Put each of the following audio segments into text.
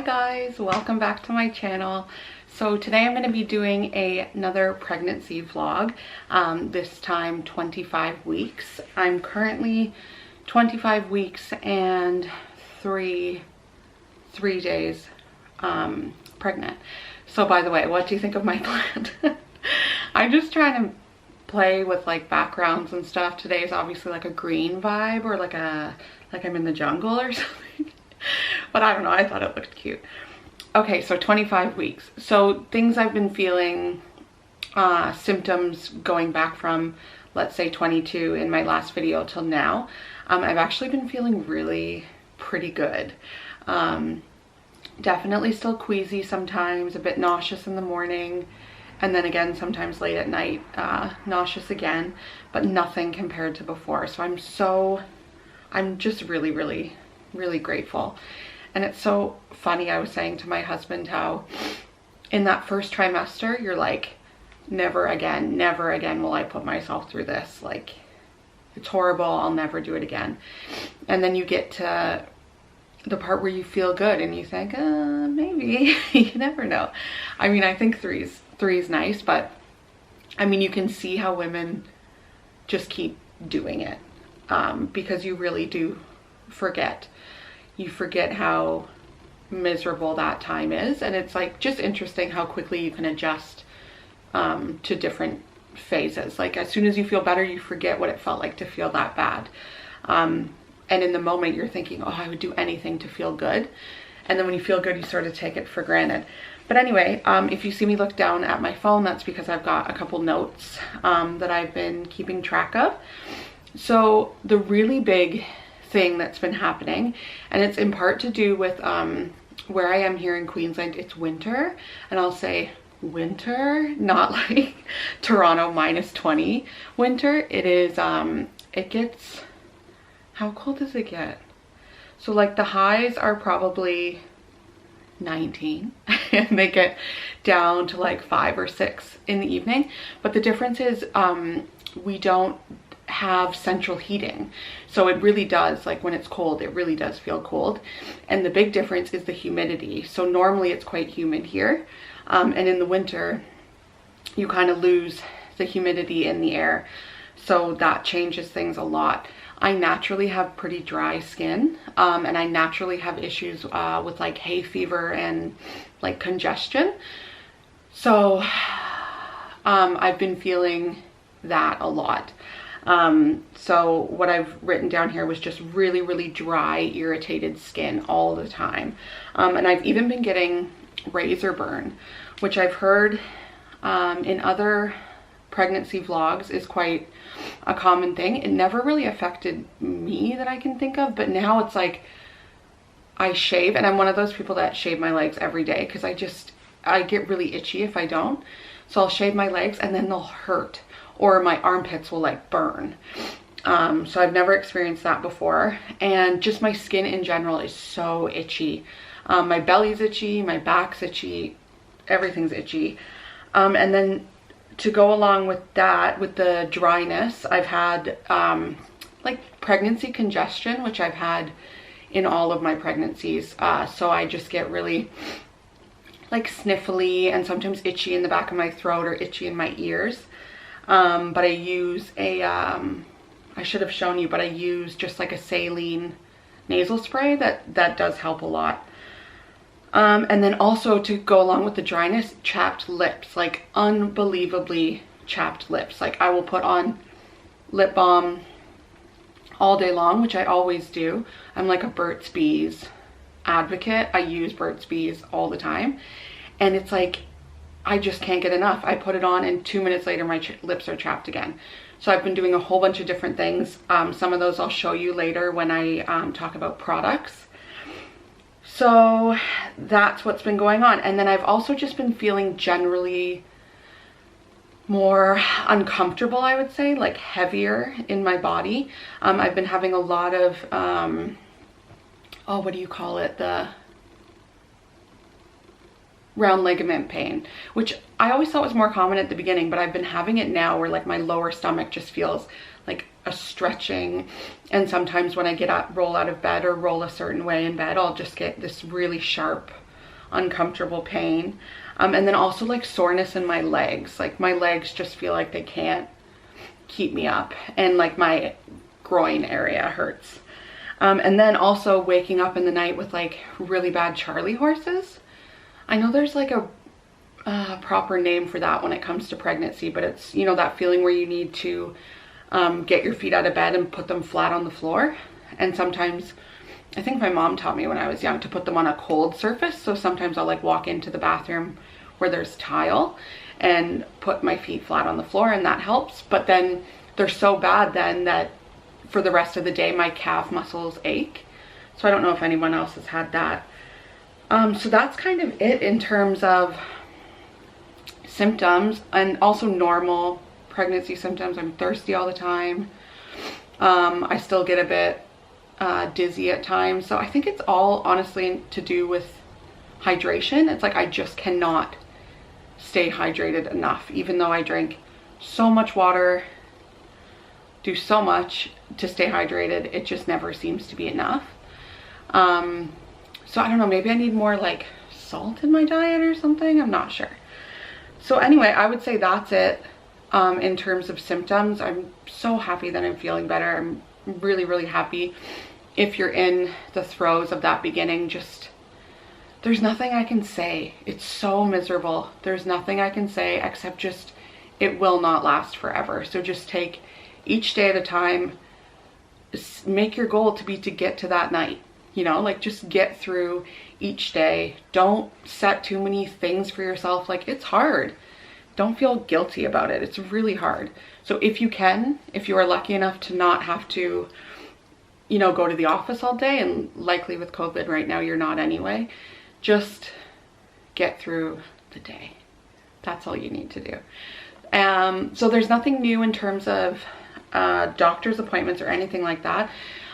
guys, welcome back to my channel. So today I'm going to be doing another pregnancy vlog, this time 25 weeks. I'm currently 25 weeks and three days pregnant. So by the way, what do you think of my plant? I'm just trying to play with like backgrounds and stuff. Today is obviously like a green vibe, or like I'm in the jungle or something. But I don't know, I thought it looked cute. Okay, so 25 weeks. So things I've been feeling, symptoms going back from, let's say 22 in my last video till now. I've actually been feeling really pretty good. Definitely still queasy sometimes, a bit nauseous in the morning, and then again sometimes late at night, nauseous again, but nothing compared to before. So I'm just really grateful. And it's so funny, I was saying to my husband how in that first trimester you're like, never again will I put myself through this, like it's horrible, I'll never do it again. And then you get to the part where you feel good and you think, maybe. You never know. I mean, I think three is nice, but I mean, you can see how women just keep doing it, because you really do forget. You forget how miserable that time is, and it's like just interesting how quickly you can adjust to different phases. Like as soon as you feel better, you forget what it felt like to feel that bad. And in the moment you're thinking, oh, I would do anything to feel good. And then when you feel good, you sort of take it for granted. But anyway, if you see me look down at my phone, that's because I've got a couple notes that I've been keeping track of. So the really big thing that's been happening, and it's in part to do with where I am here in Queensland, it's winter. And I'll say winter, not like Toronto -20 winter. It is, it gets, how cold does it get? So like the highs are probably 19 and they get down to like 5 or 6 in the evening. But the difference is we don't have central heating, so it really does, like when it's cold, it really does feel cold. And the big difference is the humidity. So normally it's quite humid here, and in the winter you kind of lose the humidity in the air, so that changes things a lot. I naturally have pretty dry skin, and I naturally have issues with like hay fever and like congestion. So I've been feeling that a lot. So what I've written down here was just really dry, irritated skin all the time. And I've even been getting razor burn, which I've heard in other pregnancy vlogs is quite a common thing. It never really affected me that I can think of, but now it's like I shave, and I'm one of those people that shave my legs every day because I get really itchy if I don't. So I'll shave my legs and then they'll hurt, or my armpits will like burn. So I've never experienced that before. And just my skin in general is so itchy. My belly's itchy, my back's itchy, everything's itchy. And then to go along with that, with the dryness, I've had like pregnancy congestion, which I've had in all of my pregnancies. So I just get really like sniffly and sometimes itchy in the back of my throat or itchy in my ears. But I use a, I should have shown you, but I use just like a saline nasal spray that does help a lot. And then also to go along with the dryness, chapped lips, like unbelievably chapped lips. Like I will put on lip balm all day long, which I always do. I'm like a Burt's Bees advocate. I use Burt's Bees all the time. And it's like, I just can't get enough. I put it on and 2 minutes later my lips are chapped again. So I've been doing a whole bunch of different things. Some of those I'll show you later when I talk about products. So that's what's been going on. And then I've also just been feeling generally more uncomfortable, I would say, like heavier in my body. I've been having a lot of, oh, what do you call it? The round ligament pain, which I always thought was more common at the beginning, but I've been having it now where like my lower stomach just feels like a stretching. And sometimes when I roll out of bed or roll a certain way in bed, I'll just get this really sharp uncomfortable pain. And then also like soreness in my legs. Like my legs just feel like they can't keep me up, and like my groin area hurts. And then also waking up in the night with like really bad Charlie horses. I know there's like a proper name for that when it comes to pregnancy, but it's, you know, that feeling where you need to get your feet out of bed and put them flat on the floor. And sometimes, I think my mom taught me when I was young to put them on a cold surface. So sometimes I'll like walk into the bathroom where there's tile and put my feet flat on the floor, and that helps. But then they're so bad then that for the rest of the day my calf muscles ache. So I don't know if anyone else has had that. So that's kind of it in terms of symptoms, and also normal pregnancy symptoms. I'm thirsty all the time. I still get a bit dizzy at times. So I think it's all honestly to do with hydration. It's like I just cannot stay hydrated enough, even though I drink so much water, do so much to stay hydrated. It just never seems to be enough. So I don't know, maybe I need more like salt in my diet or something. I'm not sure. So anyway, I would say that's it in terms of symptoms. I'm so happy that I'm feeling better. I'm really, really happy. If you're in the throes of that beginning, just, there's nothing I can say. It's so miserable. There's nothing I can say except just, it will not last forever. So just take each day at a time. Make your goal to be to get to that night. You know, like just get through each day. Don't set too many things for yourself. Like, it's hard. Don't feel guilty about it. It's really hard. So if you can, if you are lucky enough to not have to, you know, go to the office all day, and likely with COVID right now, you're not anyway, just get through the day. That's all you need to do. So there's nothing new in terms of doctor's appointments or anything like that.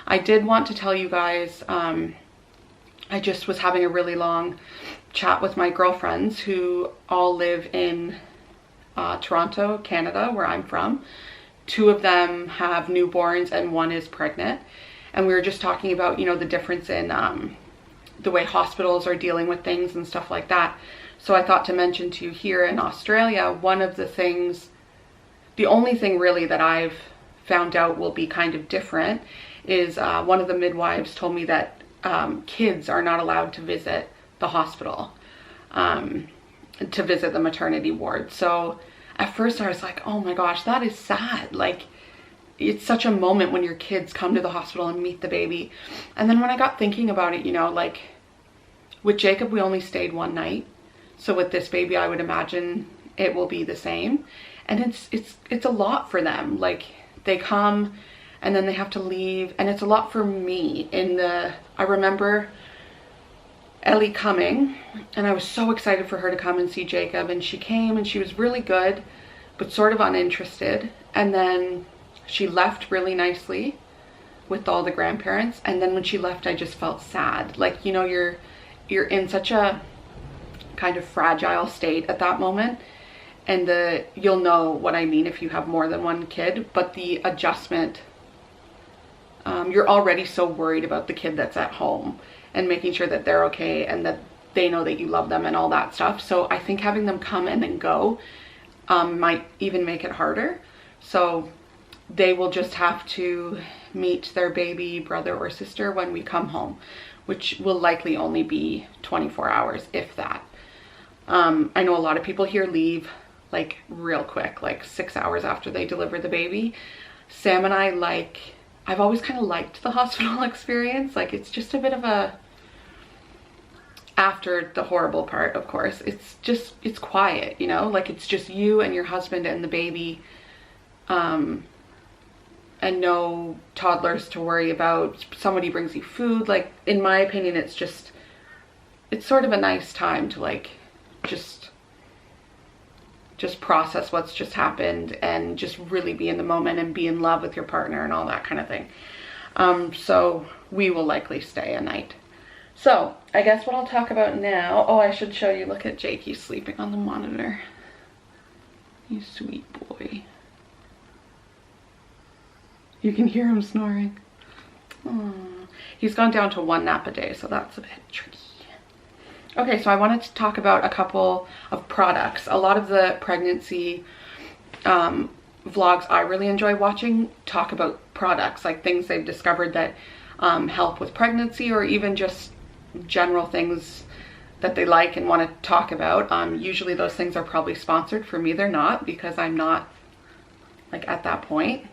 I did want to tell you guys, I just was having a really long chat with my girlfriends who all live in Toronto, Canada, where I'm from. 2 of them have newborns and 1 is pregnant. And we were just talking about, you know, the difference in the way hospitals are dealing with things and stuff like that. So I thought to mention to you, here in Australia, one of the things, the only thing really that I've found out will be kind of different is one of the midwives told me that kids are not allowed to visit the hospital, to visit the maternity ward. So at first I was like, oh my gosh, that is sad. Like, it's such a moment when your kids come to the hospital and meet the baby. And then when I got thinking about it, you know, like with Jacob, we only stayed 1 night. So with this baby, I would imagine it will be the same. And it's a lot for them. Like, they come and then they have to leave, and it's a lot for me. I remember Ellie coming, and I was so excited for her to come and see Jacob, and she came and she was really good, but sort of uninterested. And then she left really nicely with all the grandparents, and then when she left, I just felt sad. Like, you know, you're in such a kind of fragile state at that moment. And you'll know what I mean if you have more than 1 kid, but the adjustment, you're already so worried about the kid that's at home and making sure that they're okay and that they know that you love them and all that stuff. So I think having them come and then go might even make it harder. So they will just have to meet their baby brother or sister when we come home, which will likely only be 24 hours, if that. I know a lot of people here leave like real quick, like 6 hours after they deliver the baby. Sam and I've always kind of liked the hospital experience. Like, it's just a bit of a, after the horrible part, of course, it's quiet, you know, like it's just you and your husband and the baby, and no toddlers to worry about. Somebody brings you food. Like, in my opinion, it's sort of a nice time to like just process what's just happened and just really be in the moment and be in love with your partner and all that kind of thing. So we will likely stay a night. So I guess what I'll talk about now, oh, I should show you, look at Jake, he's sleeping on the monitor. You sweet boy. You can hear him snoring. Aww. He's gone down to 1 nap a day, so that's a bit tricky. Okay, so I wanted to talk about a couple of products. A lot of the pregnancy vlogs I really enjoy watching talk about products, like things they've discovered that help with pregnancy, or even just general things that they like and want to talk about. Usually those things are probably sponsored. For me, they're not, because I'm not like at that point.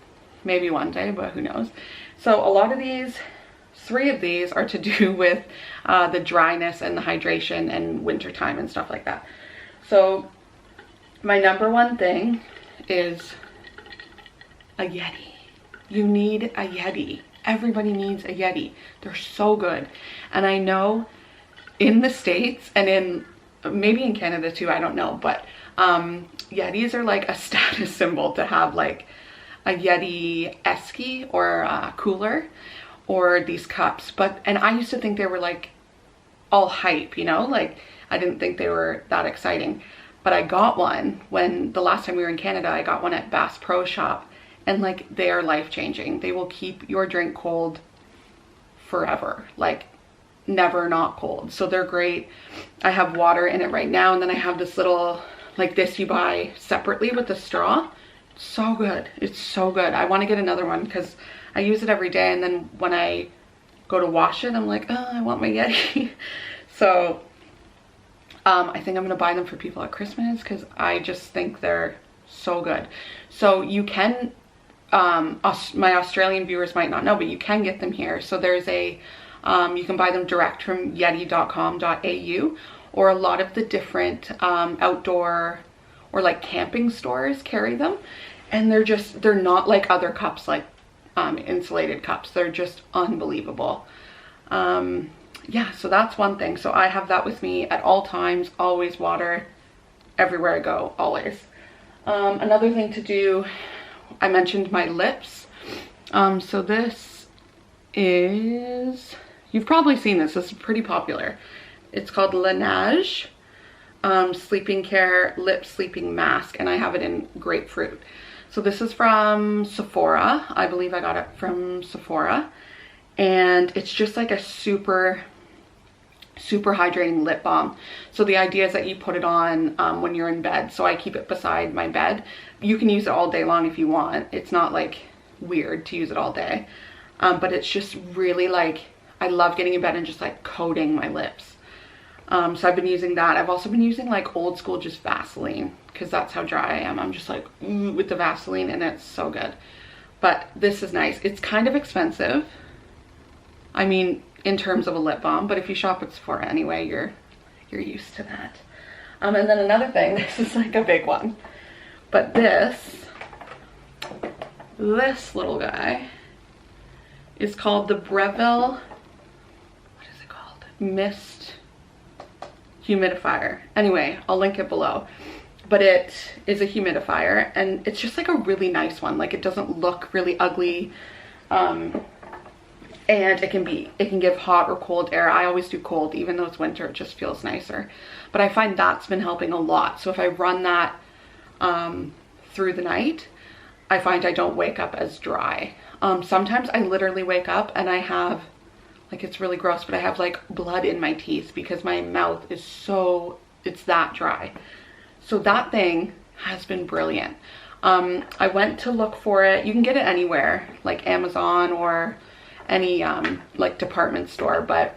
Maybe one day, but who knows. So a lot of these, 3 of these are to do with the dryness and the hydration and wintertime and stuff like that. So my number one thing is a Yeti. You need a Yeti. Everybody needs a Yeti. They're so good. And I know in the States and in maybe in Canada too, I don't know, but Yetis are like a status symbol to have, like a Yeti esky or a cooler or these cups. And I used to think they were like all hype, you know, like I didn't think they were that exciting. But I got one when the last time we were in Canada. I got one at Bass Pro Shop, and like they are life-changing. They will keep your drink cold forever, like never not cold. So they're great. I have water in it right now, and then I have this little, like this you buy separately with the straw. So good. It's so good. I want to get another one because I use it every day, and then when I go to wash it, I'm like, oh, I want my Yeti. So I think I'm gonna buy them for people at Christmas because I just think they're so good. So you can, my Australian viewers might not know, but you can get them here. So there's a, you can buy them direct from yeti.com.au, or a lot of the different outdoor or like camping stores carry them. And they're not like other cups, like insulated cups. They're just unbelievable. Yeah, so that's one thing. So I have that with me at all times, always water, everywhere I go, always. Another thing to do, I mentioned my lips. So this is, you've probably seen this is pretty popular. It's called Laneige Sleeping Care Lip Sleeping Mask, and I have it in grapefruit. So this is from Sephora. I believe I got it from Sephora. And it's just like a super hydrating lip balm. So the idea is that you put it on when you're in bed. So I keep it beside my bed. You can use it all day long if you want. It's not like weird to use it all day. But it's just really like, I love getting in bed and just like coating my lips. So I've been using that. I've also been using like old school just Vaseline, because that's how dry I am. I'm just like, ooh, with the Vaseline, and it's so good. But this is nice. It's kind of expensive, I mean, in terms of a lip balm, but if you shop at Sephora anyway, you're used to that. And then another thing, this is like a big one, but this little guy is called the Breville, what is it called? Mist humidifier. Anyway, I'll link it below. But it is a humidifier, and it's just like a really nice one. Like, it doesn't look really ugly. And it can give hot or cold air. I always do cold, even though it's winter, it just feels nicer. But I find that's been helping a lot. So if I run that through the night, I find I don't wake up as dry. Sometimes I literally wake up and I have, like, it's really gross, but I have like blood in my teeth because my mouth is so, it's that dry. So that thing has been brilliant. I went to look for it. You can get it anywhere, like Amazon or any like department store, but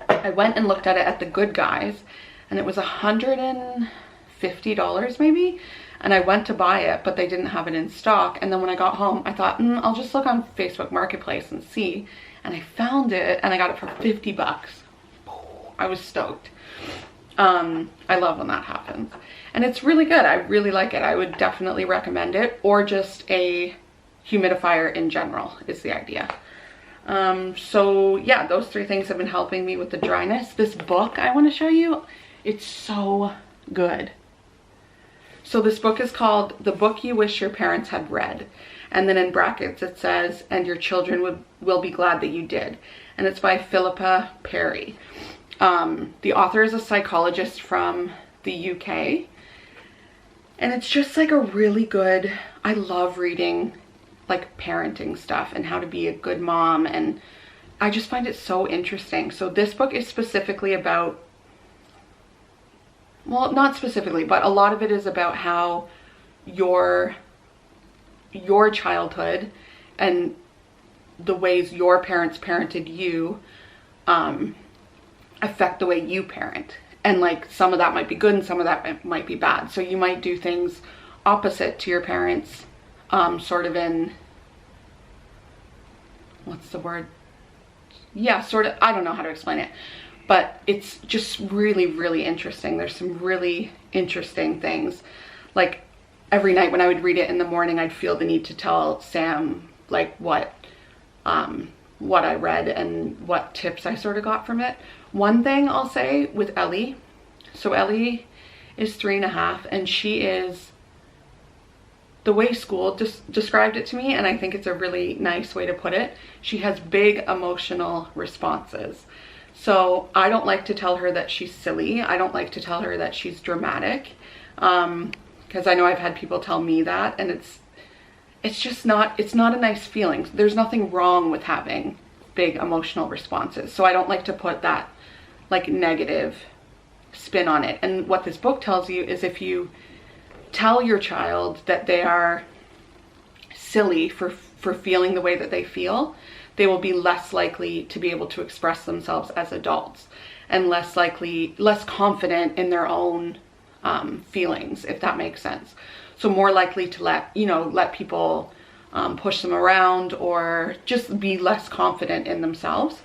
I went and looked at it at the Good Guys, and it was $150 maybe, and I went to buy it, but they didn't have it in stock. And then when I got home, I thought, I'll just look on Facebook Marketplace and see, and I found it, and I got it for 50 bucks. I was stoked. I love when that happens, and it's really good. I really like it. I would definitely recommend it, or just a humidifier in general is the idea. So yeah, those 3 things have been helping me with the dryness. This book I want to show you, it's so good. So this book is called The Book You Wish Your Parents Had Read, and then in brackets it says, and your children will be glad that you did, and it's by Philippa Perry. The author is a psychologist from the UK, and it's just like a really good, I love reading like parenting stuff and how to be a good mom, and I just find it so interesting. So this book is specifically about well, not specifically, but a lot of it is about how your childhood and the ways your parents parented you affect the way you parent. And like some of that might be good and some of that might be bad. So you might do things opposite to your parents, sort of in, what's the word? Yeah, sort of, I don't know how to explain it, but it's just really, really interesting. There's some really interesting things. Like every night when I would read it in the morning, I'd feel the need to tell Sam like what I read and what tips I sort of got from it. One thing I'll say with Ellie, so Ellie is 3.5 and she is, the way school just described it to me, and I think it's a really nice way to put it, she has big emotional responses. So I don't like to tell her that she's silly. I don't like to tell her that she's dramatic, because I know I've had people tell me that, and it's just not, it's not a nice feeling. There's nothing wrong with having big emotional responses. So I don't like to put that like negative spin on it. And what this book tells you is if you tell your child that they are silly for feeling the way that they feel, they will be less likely to be able to express themselves as adults and less confident in their own feelings, if that makes sense. So more likely to let people push them around or just be less confident in themselves.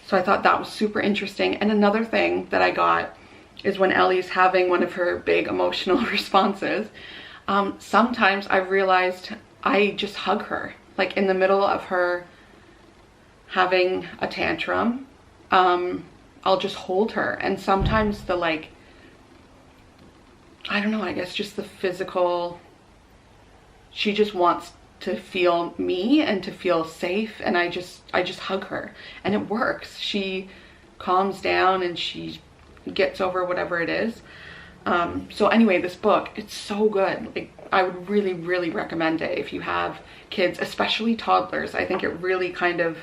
So I thought that was super interesting. And another thing that I got is when Ellie's having one of her big emotional responses, sometimes I've realized I just hug her, like in the middle of her having a tantrum. I'll just hold her, and sometimes the I don't know, I guess just the physical, she just wants to feel me and to feel safe, and I just hug her and it works. She calms down and she gets over whatever it is. So anyway, this book, it's so good. Like, I would really, really recommend it if you have kids, especially toddlers. I think it really kind of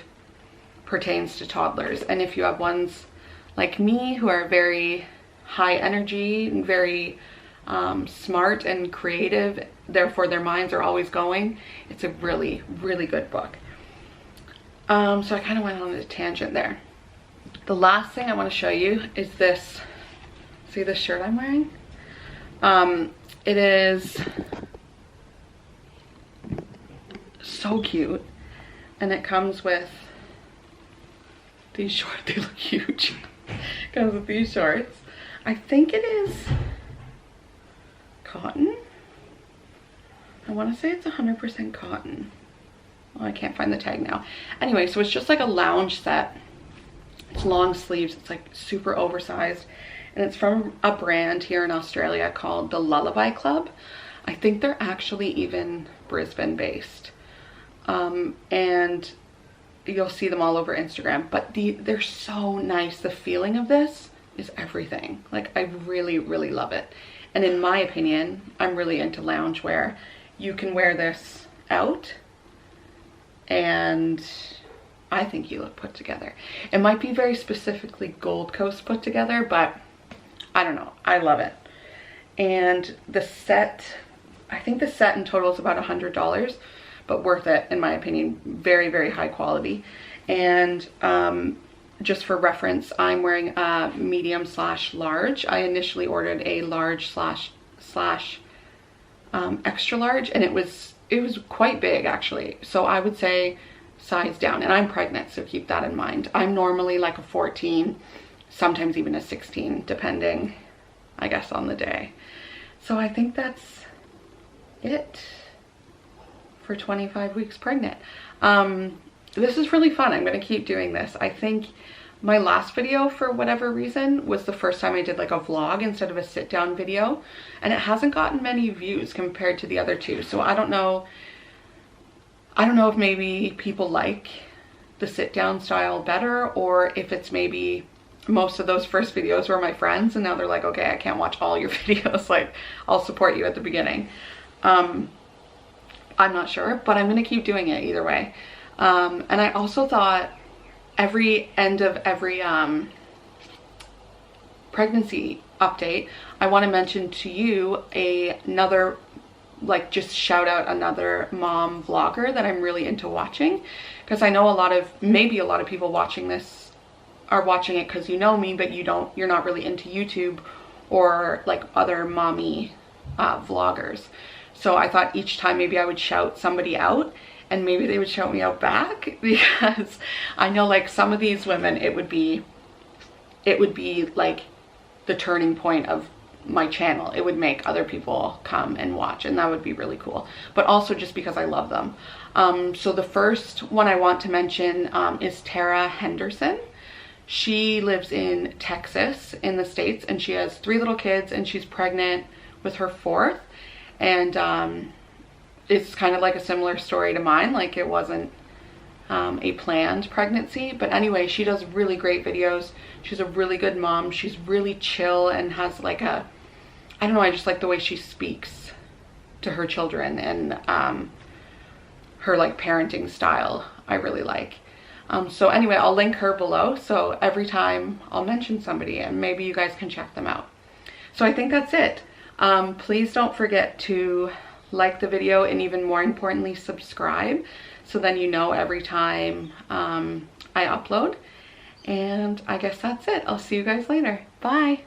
pertains to toddlers. And if you have ones like me who are very high energy and very smart and creative, therefore their minds are always going, it's a really, really good book. So I kind of went on a tangent there. The last thing I want to show you is this. See this shirt I'm wearing? It is so cute, and it comes with these shorts. They look huge. It comes with these shorts. I think it is cotton. I want to say it's 100% cotton. Oh, I can't find the tag now. Anyway, so it's just like a lounge set. It's long sleeves. It's like super oversized. And it's from a brand here in Australia called the Lullaby Club. I think they're actually even Brisbane based. And you'll see them all over Instagram. But they're so nice. The feeling of this is everything. Like, I really, really love it. And in my opinion, I'm really into loungewear. You can wear this out and I think you look put together. It might be very specifically Gold Coast put together, but I don't know. I love it. And the set, I think the set in total is about $100, but worth it in my opinion. Very, very high quality. And just for reference, I'm wearing a medium/large. I initially ordered a large slash extra large, and it was quite big actually. So I would say size down, and I'm pregnant, so keep that in mind. I'm normally like a 14, sometimes even a 16, depending, I guess, on the day. So I think that's it for 25 weeks pregnant. This is really fun. I'm gonna keep doing this. I think my last video, for whatever reason, was the first time I did like a vlog instead of a sit down video, and it hasn't gotten many views compared to the other two. So I don't know if maybe people like the sit down style better, or if it's maybe most of those first videos were my friends and now they're like, okay, I can't watch all your videos, like I'll support you at the beginning. I'm not sure, but I'm gonna keep doing it either way. And I also thought every end of every pregnancy update, I want to mention to you another, like, just shout out another mom vlogger that I'm really into watching, because I know maybe a lot of people watching this are watching it because you know me, but you're not really into YouTube or like other mommy vloggers. So I thought each time maybe I would shout somebody out and maybe they would shout me out back, because I know like some of these women, it would be like the turning point of my channel. It would make other people come and watch, and that would be really cool. But also just because I love them. So the first one I want to mention is Tara Henderson. She lives in Texas in the States, and she has 3 little kids, and she's pregnant with her 4th. And it's kind of like a similar story to mine. Like, it wasn't a planned pregnancy, but anyway, she does really great videos. She's a really good mom. She's really chill and has like I don't know, I just like the way she speaks to her children, and her like parenting style I really like. So anyway, I'll link her below, so every time I'll mention somebody and maybe you guys can check them out. So I think that's it. Please don't forget to like the video, and even more importantly, subscribe, so then you know every time I upload. And I guess that's it. I'll see you guys later. Bye.